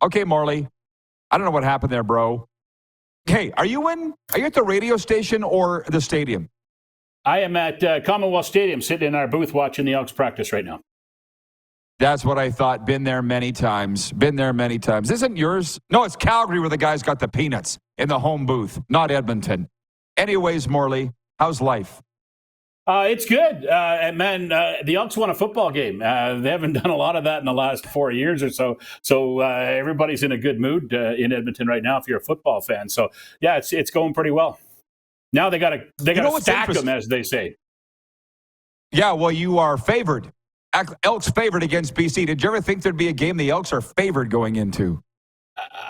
Okay, Morley. I don't know what happened there, bro. Hey, are you at the radio station or the stadium? I am at Commonwealth Stadium, sitting in our booth watching the Elks practice right now. That's what I thought. Been there many times. Isn't yours? No, it's Calgary where the guys got the peanuts in the home booth, not Edmonton. Anyways, Morley, how's life? It's good. Man, the Elks won a football game. They haven't done a lot of that in the last 4 years or so. So everybody's in a good mood in Edmonton right now if you're a football fan. So, yeah, it's going pretty well. Now they got to stack them, as they say. Yeah, well, you are favored. Elks favored against BC. Did you ever think there'd be a game the Elks are favored going into?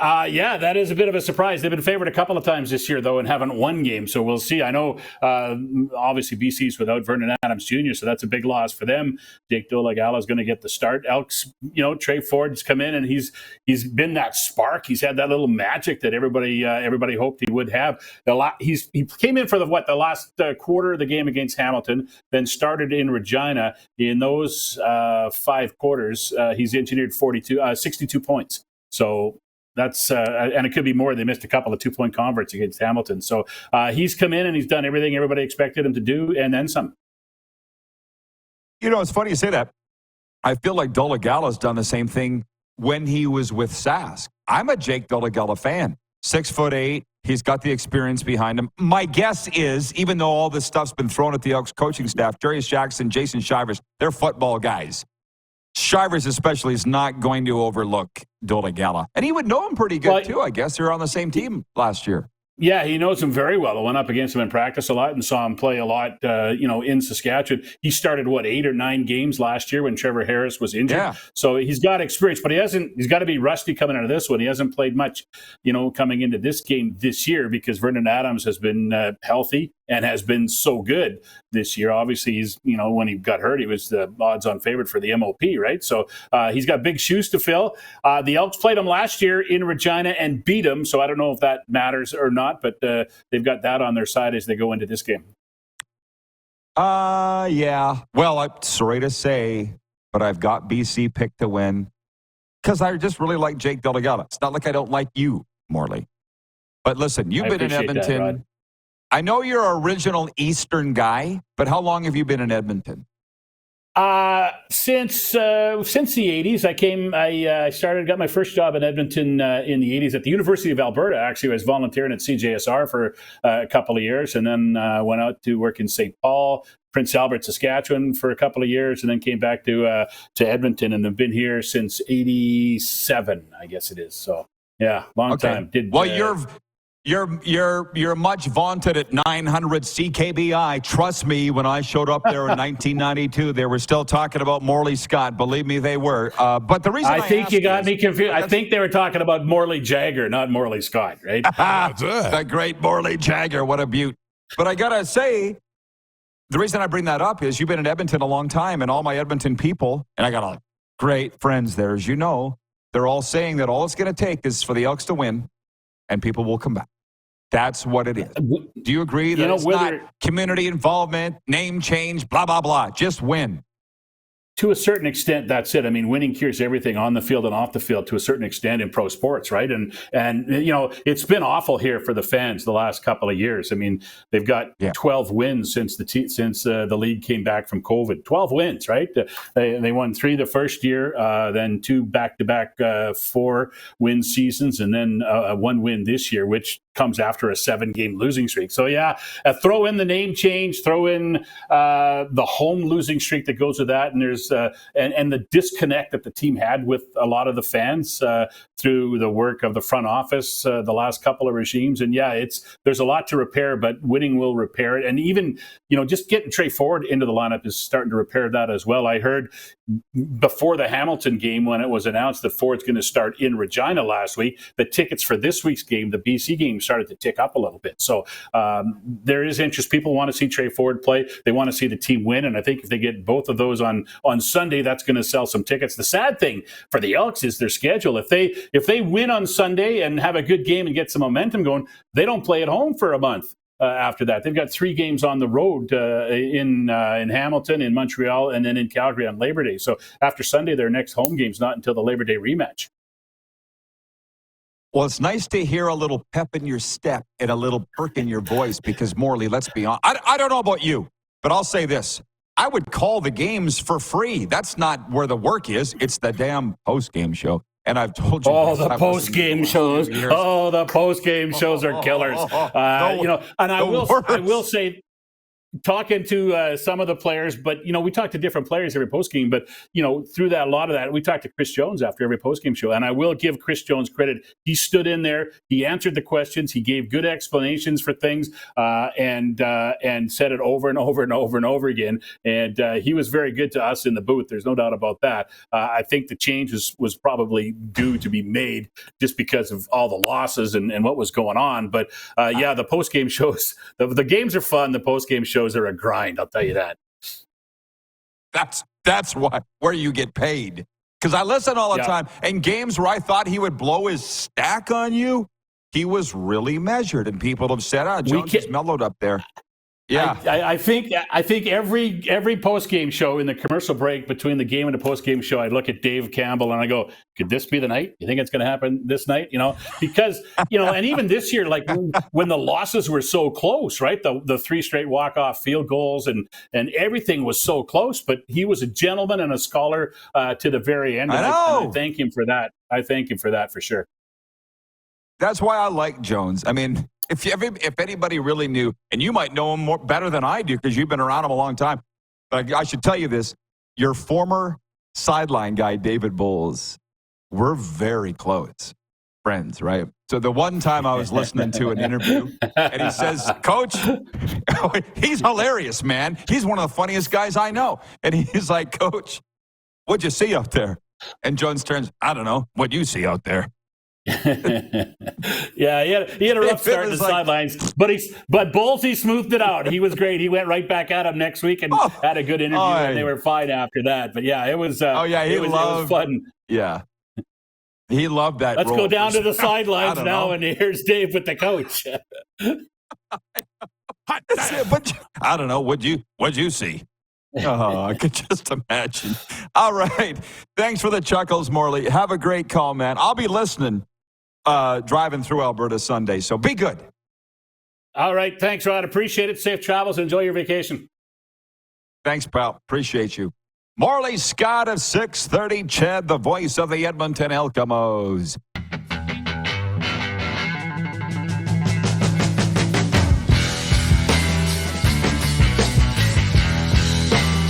Yeah, that is a bit of a surprise. They've been favored a couple of times this year, though, and haven't won games. So we'll see. I know, obviously, BC's without Vernon Adams Jr., so that's a big loss for them. Jake Dolegala is going to get the start. Elks, Trey Ford's come in, and he's been that spark. He's had that little magic that everybody hoped he would have. He came in for the last quarter of the game against Hamilton, then started in Regina. In those 5 quarters, he's engineered 62 points. So that's and it could be more. They missed a couple of 2-point converts against Hamilton. So he's come in and he's done everything everybody expected him to do, and then some. It's funny you say that. I feel like Dolegala's done the same thing when he was with Sask. I'm a Jake Dolegala fan. 6'8". He's got the experience behind him. My guess is, even though all this stuff's been thrown at the Elks coaching staff, Darius Jackson, Jason Shivers, they're football guys. Shivers especially is not going to overlook Dolegala. And he would know him pretty good, too, I guess. They were on the same team last year. Yeah, he knows him very well. I went up against him in practice a lot and saw him play a lot, in Saskatchewan. He started, 8 or 9 games last year when Trevor Harris was injured. Yeah. So he's got experience, but he's got to be rusty coming out of this one. He hasn't played much, coming into this game this year because Vernon Adams has been healthy and has been so good this year. Obviously, he's, when he got hurt, he was the odds-on favorite for the MOP, right? So he's got big shoes to fill. The Elks played him last year in Regina and beat him, so I don't know if that matters or not, but they've got that on their side as they go into this game. Yeah. Well, I'm sorry to say, but I've got BC picked to win because I just really like Jake Dolegala. It's not like I don't like you, Morley. But listen, you've been in Edmonton. That, I know you're an original Eastern guy, but how long have you been in Edmonton? Since the 80s, got my first job in Edmonton in the 80s at the University of Alberta. Actually, I was volunteering at CJSR for a couple of years, and then went out to work in St. Paul, Prince Albert, Saskatchewan for a couple of years, and then came back to Edmonton, and have been here since 87, I guess it is. So yeah, long time. You're much vaunted at 900 CKBI. Trust me, when I showed up there in 1992, they were still talking about Morley Scott. Believe me, they were. But the reason I think you got me confused. I think they were talking about Morley Jagger, not Morley Scott, right? The great Morley Jagger. What a beaut. But I got to say, the reason I bring that up is you've been in Edmonton a long time, and all my Edmonton people, and I got a great friends there, as you know, they're all saying that all it's going to take is for the Elks to win, and people will come back. That's what it is. Do you agree that it's not community involvement, name change, blah, blah, blah? Just win. To a certain extent, that's it. I mean, winning cures everything on the field and off the field to a certain extent in pro sports, right? And it's been awful here for the fans the last couple of years. I mean, they've got 12 wins since the league came back from COVID. 12 wins, right? They won 3 the first year, then 2 back-to-back 4-win seasons, and then 1 win this year, which comes after a 7-game losing streak. So throw in the name change, throw in the home losing streak that goes with that, and there's and the disconnect that the team had with a lot of the fans through the work of the front office the last couple of regimes. And there's a lot to repair, but winning will repair it. And even just getting Trey Ford into the lineup is starting to repair that as well. I heard before the Hamilton game, when it was announced that Ford's going to start in Regina last week, the tickets for this week's game, the BC game, started to tick up a little bit. So there is interest. People want to see Trey Ford play. They want to see the team win. And I think if they get both of those on Sunday, that's going to sell some tickets. The sad thing for the Elks is their schedule. If they win on Sunday and have a good game and get some momentum going, they don't play at home for a month. After that, they've got 3 games on the road in Hamilton, in Montreal, and then in Calgary on Labor Day. So after Sunday, their next home game's not until the Labor Day rematch. Well, it's nice to hear a little pep in your step and a little perk in your voice because, Morley, let's be honest. I don't know about you, but I'll say this. I would call the games for free. That's not where the work is. It's the damn post-game show. And I've told you. Oh, the post-game shows. Oh, the post-game shows are killers. And I will say, talking to some of the players, but we talk to different players every postgame. But through that, a lot of that, we talked to Chris Jones after every postgame show, and I will give Chris Jones credit. He stood in there, he answered the questions, he gave good explanations for things, and said it over and over and over and over again. And he was very good to us in the booth. There's no doubt about that. I think the change was probably due to be made just because of all the losses and what was going on. But the postgame shows, the games are fun. The postgame shows are a grind, I'll tell you that. That's where you get paid. Because I listen all the time, and games where I thought he would blow his stack on you, he was really measured, and people have said, Jones is mellowed up there. Yeah, I think every post game show in the commercial break between the game and the post game show, I look at Dave Campbell and I go, "Could this be the night? You think it's going to happen this night?" Because and even this year, like when the losses were so close, right? The 3 straight walk-off field goals and everything was so close, but he was a gentleman and a scholar to the very end. I thank him for that. I thank him for that for sure. That's why I like Jones. I mean, if anybody really knew, and you might know him better than I do because you've been around him a long time, but I should tell you this, your former sideline guy, David Bowles, we're very close friends, right? So the one time I was listening to an interview, and he says, "Coach," he's hilarious, man. He's one of the funniest guys I know. And he's like, "Coach, what'd you see out there?" And Jones turns, "I don't know. What'd you see out there?" Yeah, he had a rough start in the sidelines, but Bowlesy smoothed it out. He was great. He went right back at him next week and had a good interview, and they were fine after that. But yeah, it was. It was fun. Yeah, he loved that. Let's go down to the sidelines now, and here's Dave with the coach. But I don't know. What'd you see? Oh, I could just imagine. All right. Thanks for the chuckles, Morley. Have a great call, man. I'll be listening driving through Alberta Sunday, so be good. All right. Thanks, Rod. Appreciate it. Safe travels. Enjoy your vacation. Thanks, pal. Appreciate you. Morley Scott of 630 CHED, the voice of the Edmonton Elkamos.